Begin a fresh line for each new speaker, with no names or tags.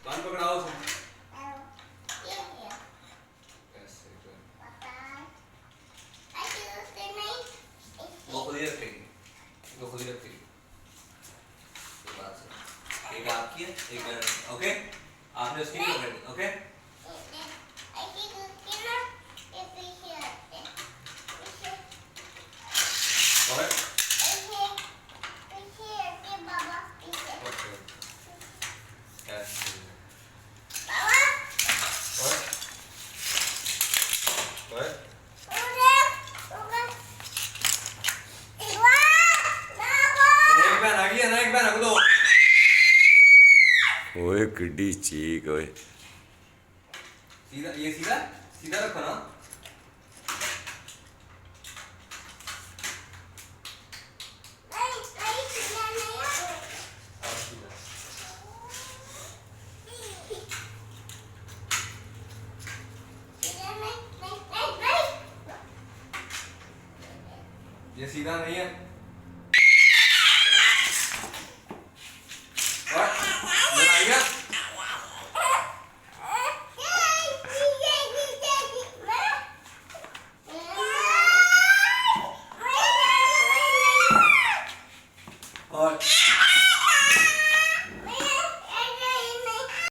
कान पकड़ाओ उसे। वो खुद ही रखेगी, वो खुद ही रखेगी। तो बात से एक आपकी है, एक मेरा। ओके, आपने उसकी नहीं पकड़नी। ओके, और ऐसे और एक बैन आ गई है ना, एक बैन रख दो।
ओए किड्डी चीक ओए।
सीधा, ये सीधा सीधा रखो ना। ये सीधा नहीं है। और ये आ गया।